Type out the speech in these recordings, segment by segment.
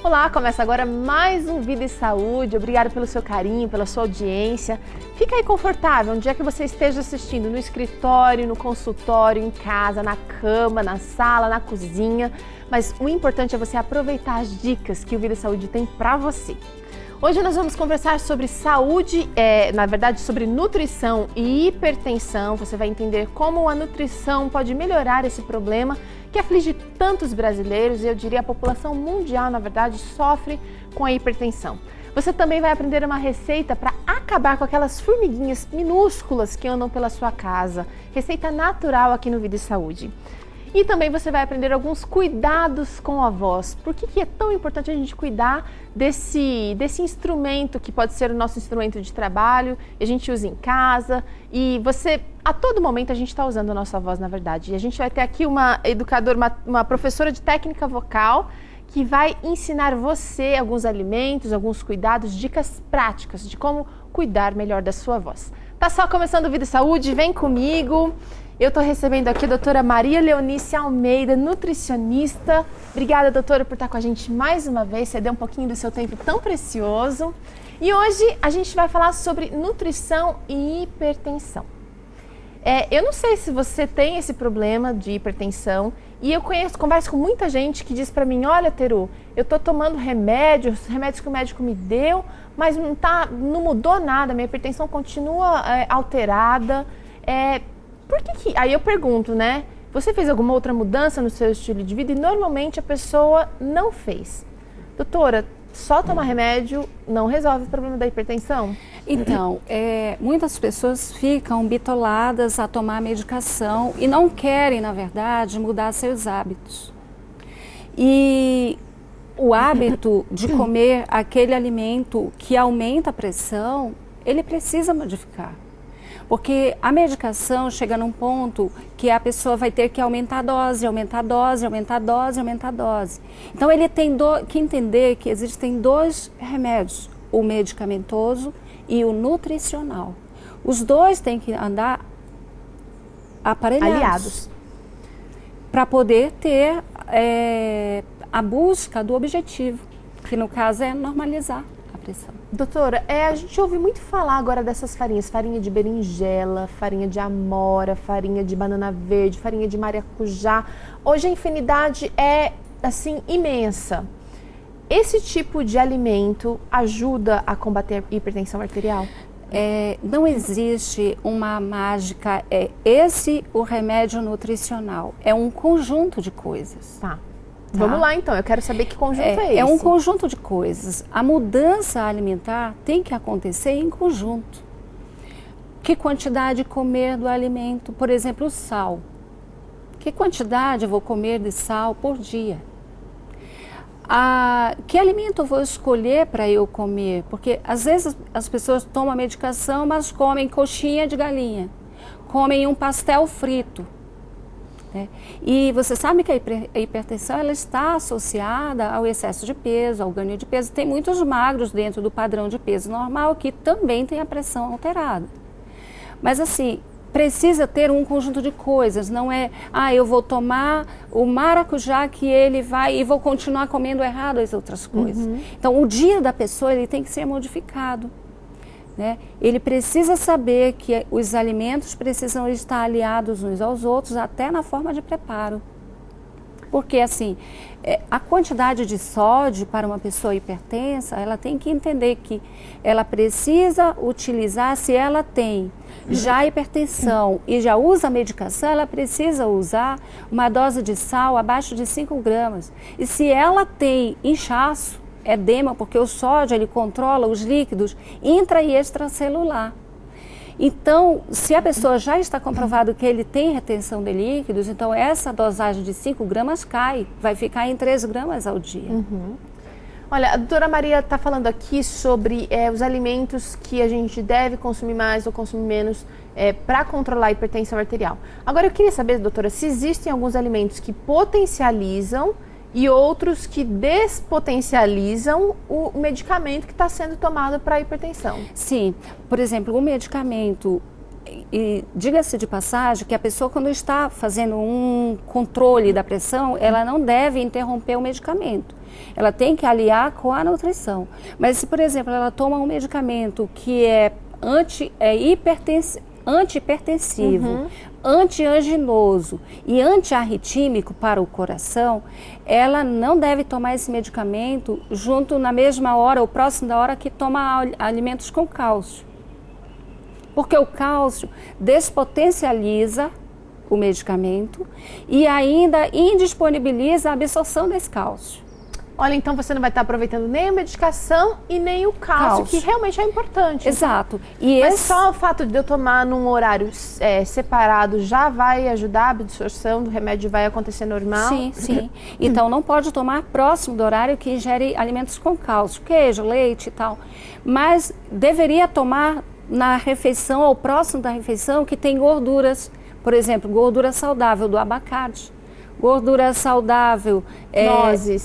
Olá, começa agora mais um Vida e Saúde. Obrigada pelo seu carinho, pela sua audiência. Fica aí confortável, onde é que você esteja assistindo, no escritório, no consultório, em casa, na cama, na sala, na cozinha. Mas o importante é você aproveitar as dicas que o Vida e Saúde tem para você. Hoje nós vamos conversar sobre saúde, sobre nutrição e hipertensão. Você vai entender como a nutrição pode melhorar esse problema que aflige tantos brasileiros e eu diria a população mundial, na verdade, sofre com a hipertensão. Você também vai aprender uma receita para acabar com aquelas formiguinhas minúsculas que andam pela sua casa. Receita natural aqui no Vida e Saúde. E também você vai aprender alguns cuidados com a voz. Por que é tão importante a gente cuidar desse instrumento que pode ser o nosso instrumento de trabalho, a gente usa em casa e a todo momento a gente está usando a nossa voz, na verdade. E a gente vai ter aqui uma educadora, uma professora de técnica vocal que vai ensinar você alguns alimentos, alguns cuidados, dicas práticas de como cuidar melhor da sua voz. Tá só começando o Vida e Saúde? Vem comigo! Eu estou recebendo aqui a doutora Maria Leonice Almeida, nutricionista. Obrigada, doutora, por estar com a gente mais uma vez, ceder um pouquinho do seu tempo tão precioso. E hoje a gente vai falar sobre nutrição e hipertensão. Eu não sei se você tem esse problema de hipertensão e eu converso com muita gente que diz para mim, olha, Teru, eu estou tomando remédios que o médico me deu, mas não mudou nada, minha hipertensão continua alterada. Aí eu pergunto, né? Você fez alguma outra mudança no seu estilo de vida? E normalmente a pessoa não fez. Doutora, só tomar remédio não resolve o problema da hipertensão? Então, muitas pessoas ficam bitoladas a tomar medicação e não querem, na verdade, mudar seus hábitos. E o hábito de comer aquele alimento que aumenta a pressão, ele precisa modificar. Porque a medicação chega num ponto que a pessoa vai ter que aumentar a dose, aumentar a dose, aumentar a dose, aumentar a dose. Então ele tem que entender que existem dois remédios, o medicamentoso e o nutricional. Os dois têm que andar aparelhados para poder ter a busca do objetivo, que no caso é normalizar a pressão. Doutora, a gente ouve muito falar agora dessas farinhas, farinha de berinjela, farinha de amora, farinha de banana verde, farinha de maracujá. Hoje a infinidade é, assim, imensa. Esse tipo de alimento ajuda a combater a hipertensão arterial? Não existe uma mágica, esse o remédio nutricional. É um conjunto de coisas. Tá. Vamos lá então, eu quero saber que conjunto é esse. É um conjunto de coisas. A mudança alimentar tem que acontecer em conjunto. Que quantidade comer do alimento? Por exemplo, o sal. Que quantidade eu vou comer de sal por dia? Que alimento eu vou escolher para eu comer? Porque às vezes as pessoas tomam a medicação, mas comem coxinha de galinha, comem um pastel frito. E você sabe que a hipertensão ela está associada ao excesso de peso, ao ganho de peso. Tem muitos magros dentro do padrão de peso normal que também tem a pressão alterada. Mas assim, precisa ter um conjunto de coisas, não é, eu vou tomar o maracujá que ele vai e vou continuar comendo errado as outras coisas. Então o dia da pessoa ele tem que ser modificado. Ele precisa saber que os alimentos precisam estar aliados uns aos outros, até na forma de preparo. Porque assim, a quantidade de sódio para uma pessoa hipertensa, ela tem que entender que ela precisa utilizar, se ela tem já hipertensão e já usa medicação, ela precisa usar uma dose de sal abaixo de 5 gramas. E se ela tem inchaço, edema, porque o sódio ele controla os líquidos intra e extracelular. Então, se a pessoa já está comprovado que ele tem retenção de líquidos, então essa dosagem de 5 gramas cai, vai ficar em 3 gramas ao dia. Olha, a doutora Maria está falando aqui sobre os alimentos que a gente deve consumir mais ou consumir menos para controlar a hipertensão arterial. Agora, eu queria saber, doutora, se existem alguns alimentos que potencializam e outros que despotencializam o medicamento que está sendo tomado para a hipertensão. Sim, por exemplo, o medicamento, e diga-se de passagem que a pessoa quando está fazendo um controle da pressão, ela não deve interromper o medicamento. Ela tem que aliar com a nutrição. Mas se, por exemplo, ela toma um medicamento que é antihipertensivo, antianginoso e antiarritmímico para o coração, ela não deve tomar esse medicamento junto na mesma hora ou próximo da hora que toma alimentos com cálcio. Porque o cálcio despotencializa o medicamento e ainda indisponibiliza a absorção desse cálcio. Olha, então você não vai estar aproveitando nem a medicação e nem o cálcio, que realmente é importante. Exato. Mas só o fato de eu tomar num horário separado já vai ajudar a absorção do remédio, vai acontecer normal? Sim, sim. Então não pode tomar próximo do horário que ingere alimentos com cálcio, queijo, leite e tal. Mas deveria tomar na refeição ou próximo da refeição que tem gorduras, por exemplo, gordura saudável do abacate. Gordura saudável,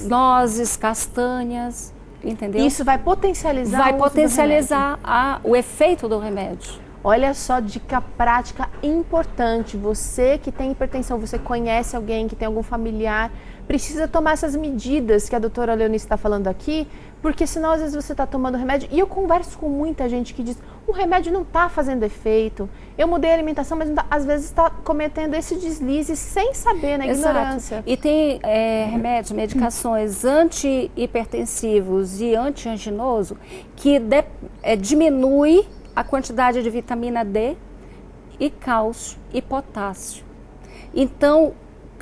nozes, castanhas, entendeu? Isso vai potencializar Vai potencializar o efeito do remédio. Olha só, dica prática importante. Você que tem hipertensão, você conhece alguém que tem algum familiar, precisa tomar essas medidas que a doutora Leonice está falando aqui, porque senão às vezes você está tomando remédio, e eu converso com muita gente que diz, o remédio não está fazendo efeito, eu mudei a alimentação, mas não tá, às vezes está cometendo esse deslize sem saber, na ignorância. Exato. E tem remédios, medicações antihipertensivos e antianginoso que diminui a quantidade de vitamina D e cálcio e potássio. Então,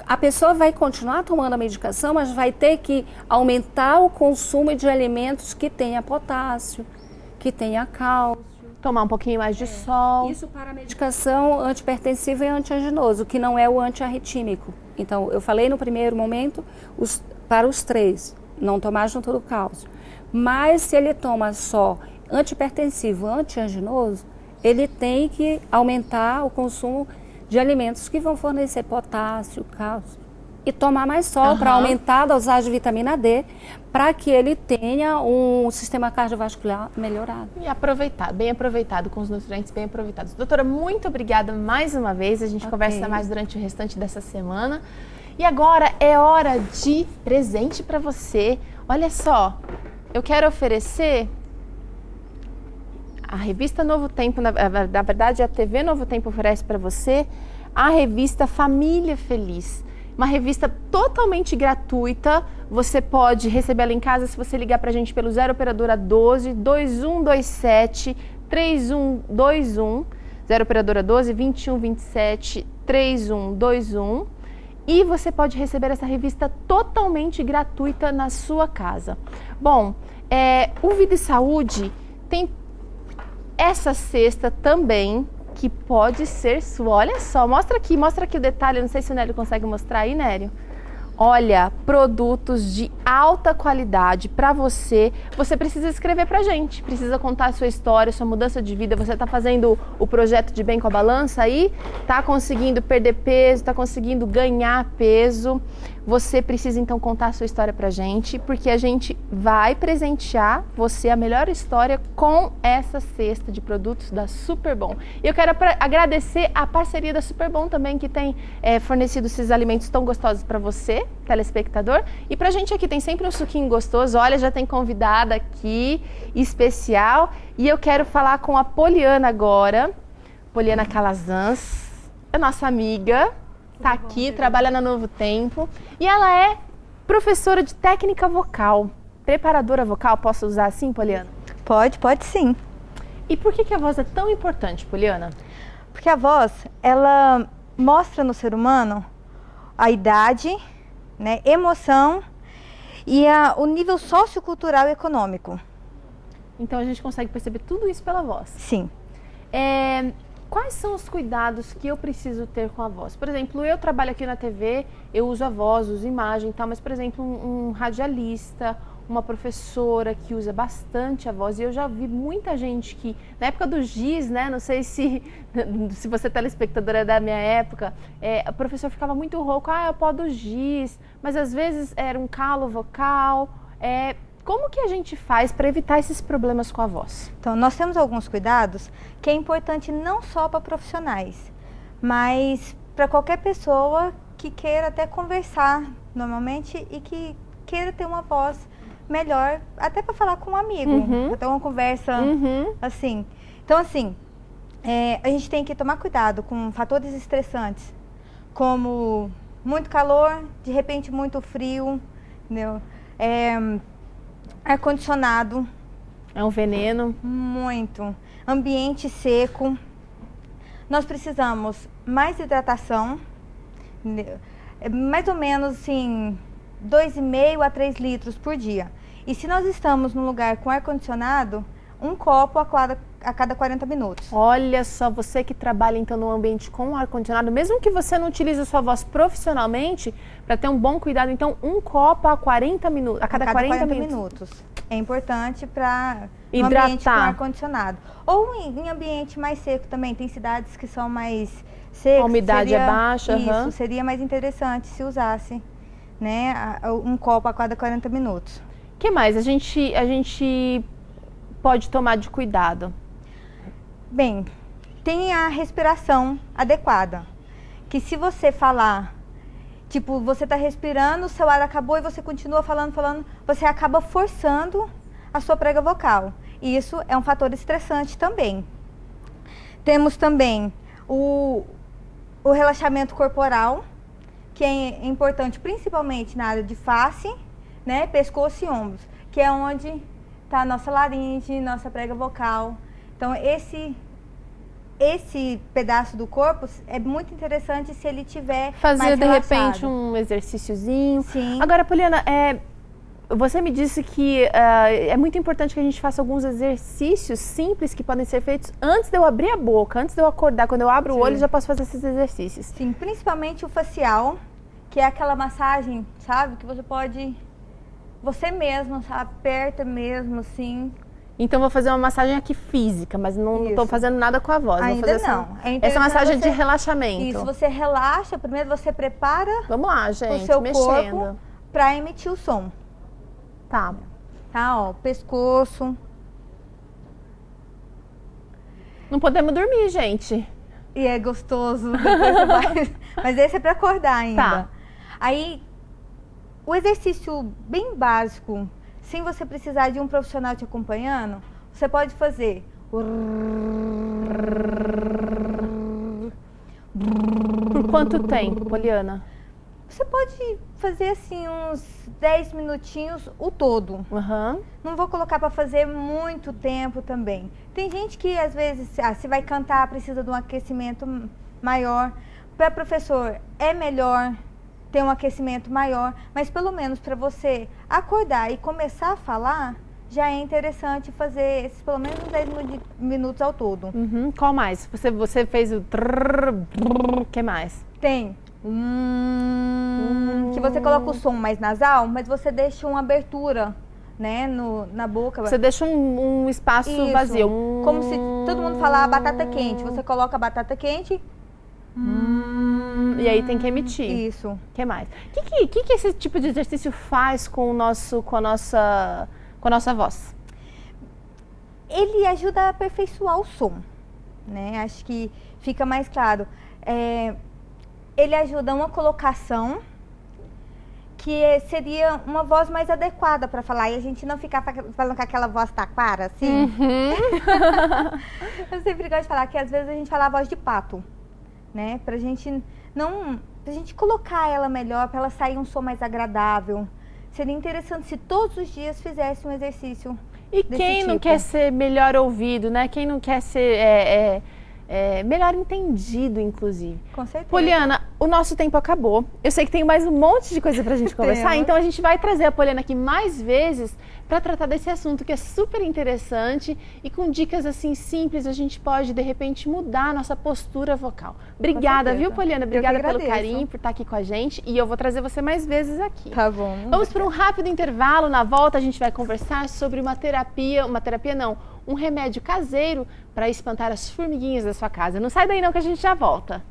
a pessoa vai continuar tomando a medicação, mas vai ter que aumentar o consumo de alimentos que tenha potássio, que tenha cálcio. Tomar um pouquinho mais de sol. Isso para a medicação antihipertensiva e antianginoso, que não é o antiarritmímico. Então, eu falei no primeiro momento, para os três, não tomar junto do cálcio. Mas se ele toma só antihipertensivo, antianginoso, ele tem que aumentar o consumo de alimentos que vão fornecer potássio, cálcio e tomar mais sol para aumentar a dosagem de vitamina D, para que ele tenha um sistema cardiovascular melhorado. E aproveitado, bem aproveitado, com os nutrientes bem aproveitados. Doutora, muito obrigada mais uma vez, a gente conversa mais durante o restante dessa semana. E agora é hora de presente para você. Olha só, eu quero oferecer a revista Novo Tempo, na verdade a TV Novo Tempo oferece para você a revista Família Feliz. Uma revista totalmente gratuita, você pode receber ela em casa se você ligar para a gente pelo 0 operadora 12 2127 3121, 0 operadora 12 2127 3121, e você pode receber essa revista totalmente gratuita na sua casa. Bom, o Vida e Saúde tem essa cesta também, que pode ser sua. Olha só, mostra aqui o detalhe, eu não sei se o Nélio consegue mostrar aí, Nélio. Olha, produtos de alta qualidade para você. Você precisa escrever pra gente, precisa contar a sua história, sua mudança de vida. Você está fazendo o projeto de Bem com a Balança aí, está conseguindo perder peso, está conseguindo ganhar peso. Você precisa então contar a sua história pra gente, porque a gente vai presentear você a melhor história com essa cesta de produtos da Superbom. E eu quero agradecer a parceria da Superbom também, que tem fornecido esses alimentos tão gostosos para você, telespectador. E pra gente aqui tem sempre um suquinho gostoso. Olha, já tem convidada aqui especial. E eu quero falar com a Poliana agora. Poliana Calazans, é nossa amiga. Está aqui, trabalha na Novo Tempo, e ela é professora de técnica vocal, preparadora vocal, posso usar assim, Poliana? Pode sim. E por que a voz é tão importante, Poliana? Porque a voz, ela mostra no ser humano a idade, né, emoção e o nível sociocultural e econômico. Então a gente consegue perceber tudo isso pela voz? Sim. Quais são os cuidados que eu preciso ter com a voz? Por exemplo, eu trabalho aqui na TV, eu uso a voz, uso imagem e tal, mas, por exemplo, um radialista, uma professora que usa bastante a voz, e eu já vi muita gente que, na época do giz, né, não sei se você telespectadora é da minha época, o professor ficava muito rouco, é o pó do giz, mas às vezes era um calo vocal, como que a gente faz para evitar esses problemas com a voz? Então, nós temos alguns cuidados que é importante não só para profissionais, mas para qualquer pessoa que queira até conversar normalmente e que queira ter uma voz melhor, até para falar com um amigo, para ter uma conversa assim. Então, assim, a gente tem que tomar cuidado com fatores estressantes, como muito calor, de repente muito frio, entendeu? Ar-condicionado. É um veneno. Muito. Ambiente seco. Nós precisamos mais hidratação, entendeu? Mais ou menos assim, 2,5 a 3 litros por dia. E se nós estamos num lugar com ar-condicionado, um copo a cada 40 minutos. Olha só, você que trabalha então num ambiente com ar-condicionado, mesmo que você não utilize a sua voz profissionalmente, para ter um bom cuidado, então um copo a 40 minutos, a cada 40 minutos. É importante para um hidratar. Ambiente com ar-condicionado. Ou em ambiente mais seco também. Tem cidades que são mais secas. A umidade é baixa. Isso, seria mais interessante se usasse, né, um copo a cada 40 minutos. O que mais a gente pode tomar de cuidado? Bem, tem a respiração adequada. Que se você falar, tipo, você está respirando, o seu ar acabou e você continua falando, você acaba forçando a sua prega vocal. E isso é um fator estressante também. Temos também o relaxamento corporal, que é importante principalmente na área de face, né, pescoço e ombros, que é onde está a nossa laringe, nossa prega vocal. Então, esse pedaço do corpo é muito interessante se ele tiver fazer mais de relaxado. repente um exercíciozinho. Sim. Agora, Poliana, você me disse que é muito importante que a gente faça alguns exercícios simples que podem ser feitos antes de eu abrir a boca, antes de eu acordar. Quando eu abro o olho, já posso fazer esses exercícios. Sim, principalmente o facial, que é aquela massagem, sabe? Que você pode, você mesmo, sabe? Aperta mesmo, assim. Então, vou fazer uma massagem aqui física, mas não estou fazendo nada com a voz. Ainda vou fazer não. Essa massagem de relaxamento. Isso, você relaxa, primeiro você prepara Vamos lá, gente, o seu mexendo. corpo para emitir o som. Tá. Tá, ó, pescoço. Não podemos dormir, gente. E é gostoso. Depois você vai... Mas esse é para acordar ainda. Tá. Aí, o exercício bem básico, sem você precisar de um profissional te acompanhando, você pode fazer. Por quanto tempo, Poliana? Você pode fazer assim uns 10 minutinhos o todo. Não vou colocar para fazer muito tempo também. Tem gente que às vezes, se vai cantar, precisa de um aquecimento maior. Para professor é melhor ter um aquecimento maior, mas pelo menos para você acordar e começar a falar, já é interessante fazer esses pelo menos uns 10 minutos ao todo. Qual mais? Você fez o que mais? Tem que você coloca o som mais nasal, mas você deixa uma abertura, né, na boca. Você deixa um espaço vazio. Como se todo mundo falar batata quente. Você coloca a batata quente. E aí tem que emitir. Isso. O que mais? O que esse tipo de exercício faz com a nossa voz? Ele ajuda a aperfeiçoar o som, né? Acho que fica mais claro. Ele ajuda uma colocação que seria uma voz mais adequada para falar. E a gente não ficar falando com aquela voz taquara, assim. Eu sempre gosto de falar que às vezes a gente fala a voz de pato, né? Pra gente colocar ela melhor, para ela sair um som mais agradável. Seria interessante se todos os dias fizesse um exercício E quem não quer ser melhor ouvido, né? Quem não quer ser melhor entendido, inclusive. Com certeza. Poliana, o nosso tempo acabou. Eu sei que tem mais um monte de coisa pra gente conversar, então a gente vai trazer a Poliana aqui mais vezes para tratar desse assunto que é super interessante e com dicas assim simples a gente pode de repente mudar a nossa postura vocal. Obrigada, viu, Poliana? Obrigada pelo carinho, por estar aqui com a gente e eu vou trazer você mais vezes aqui. Tá bom. Vamos para um rápido intervalo. Na volta a gente vai conversar sobre um remédio caseiro para espantar as formiguinhas da sua casa. Não sai daí não que a gente já volta.